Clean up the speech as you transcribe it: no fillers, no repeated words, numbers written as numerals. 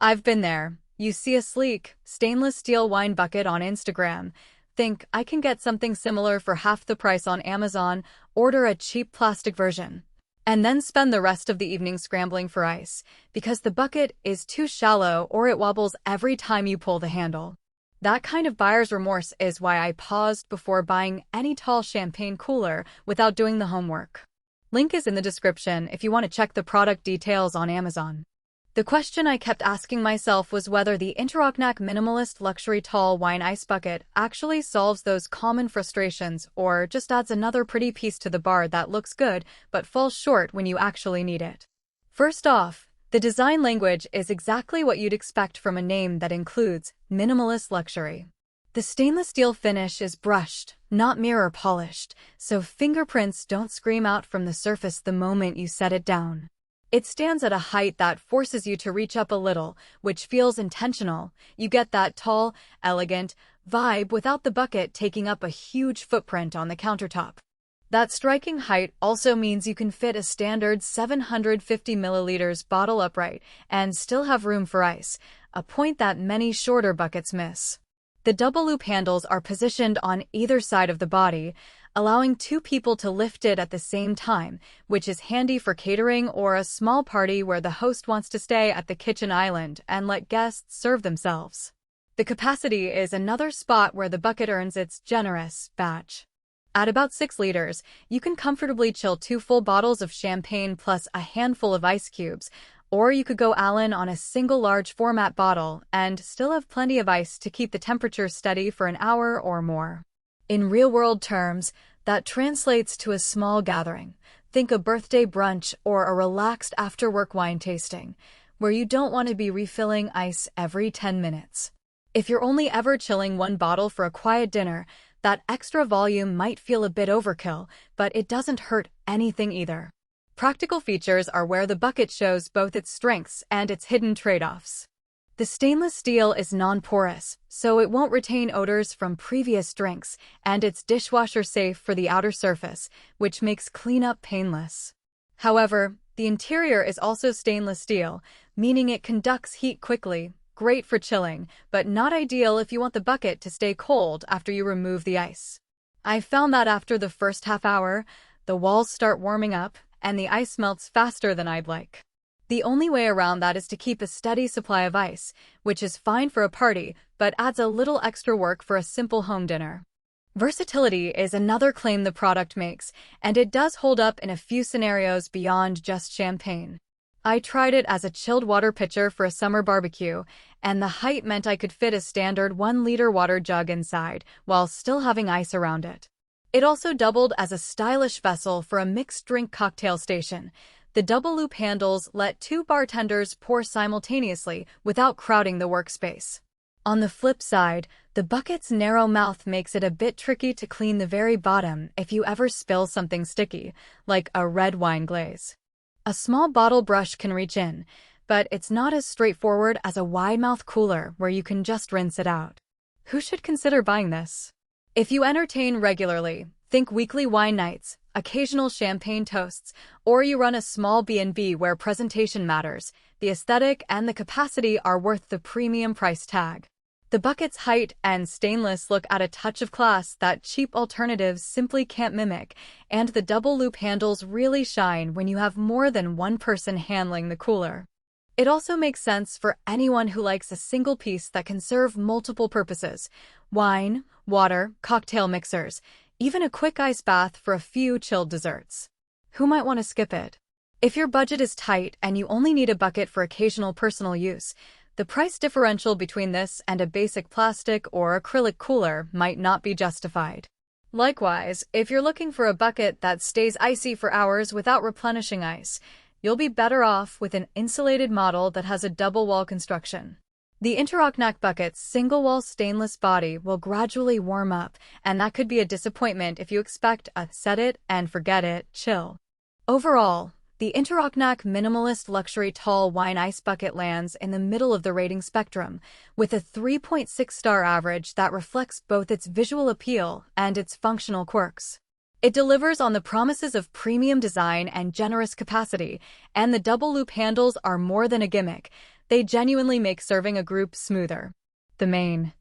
I've been there. You see a sleek, stainless steel wine bucket on Instagram. Think, I can get something similar for half the price on Amazon, order a cheap plastic version. And then spend the rest of the evening scrambling for ice, because the bucket is too shallow or it wobbles every time you pull the handle. That kind of buyer's remorse is why I paused before buying any tall champagne cooler without doing the homework. Link is in the description if you want to check the product details on Amazon. The question I kept asking myself was whether the Interoknak Minimalist Luxury Tall Wine Ice Bucket actually solves those common frustrations or just adds another pretty piece to the bar that looks good but falls short when you actually need it. First off, the design language is exactly what you'd expect from a name that includes minimalist luxury. The stainless steel finish is brushed, not mirror polished, so fingerprints don't scream out from the surface the moment you set it down. It stands at a height that forces you to reach up a little, which feels intentional. You get that tall, elegant vibe without the bucket taking up a huge footprint on the countertop. That striking height also means you can fit a standard 750 milliliters bottle upright and still have room for ice, a point that many shorter buckets miss. The double loop handles are positioned on either side of the body, allowing two people to lift it at the same time, which is handy for catering or a small party where the host wants to stay at the kitchen island and let guests serve themselves. The capacity is another spot where the bucket earns its generous badge. At about 6 liters, you can comfortably chill 2 full bottles of champagne plus a handful of ice cubes, or you could go Allen on a single large format bottle and still have plenty of ice to keep the temperature steady for an hour or more. In real-world terms, that translates to a small gathering. Think a birthday brunch or a relaxed after-work wine tasting, where you don't want to be refilling ice every 10 minutes. If you're only ever chilling one bottle for a quiet dinner, that extra volume might feel a bit overkill, but it doesn't hurt anything either. Practical features are where the bucket shows both its strengths and its hidden trade-offs. The stainless steel is non-porous, so it won't retain odors from previous drinks, and it's dishwasher safe for the outer surface, which makes cleanup painless. However, the interior is also stainless steel, meaning it conducts heat quickly, great for chilling, but not ideal if you want the bucket to stay cold after you remove the ice. I found that after the first half hour, the walls start warming up, and the ice melts faster than I'd like. The only way around that is to keep a steady supply of ice, which is fine for a party, but adds a little extra work for a simple home dinner. Versatility is another claim the product makes, and it does hold up in a few scenarios beyond just champagne. I tried it as a chilled water pitcher for a summer barbecue, and the height meant I could fit a standard 1-liter water jug inside, while still having ice around it. It also doubled as a stylish vessel for a mixed drink cocktail station. The double loop handles let 2 bartenders pour simultaneously without crowding the workspace. On the flip side, the bucket's narrow mouth makes it a bit tricky to clean the very bottom if you ever spill something sticky, like a red wine glaze. A small bottle brush can reach in, but it's not as straightforward as a wide-mouth cooler where you can just rinse it out. Who should consider buying this? If you entertain regularly, think weekly wine nights, occasional champagne toasts, or you run a small B&B where presentation matters, the aesthetic and the capacity are worth the premium price tag. The bucket's height and stainless look add a touch of class that cheap alternatives simply can't mimic, and the double loop handles really shine when you have more than one person handling the cooler. It also makes sense for anyone who likes a single piece that can serve multiple purposes: wine, water, cocktail mixers, even a quick ice bath for a few chilled desserts. Who might want to skip it? If your budget is tight and you only need a bucket for occasional personal use, the price differential between this and a basic plastic or acrylic cooler might not be justified. Likewise, if you're looking for a bucket that stays icy for hours without replenishing ice, you'll be better off with an insulated model that has a double-wall construction. The Interoknak bucket's single-wall stainless body will gradually warm up, and that could be a disappointment if you expect a set-it-and-forget-it chill. Overall, the Interoknak Minimalist Luxury Tall Wine Ice Bucket lands in the middle of the rating spectrum, with a 3.6-star average that reflects both its visual appeal and its functional quirks. It delivers on the promises of premium design and generous capacity, and the double-loop handles are more than a gimmick. They genuinely make serving a group smoother. The main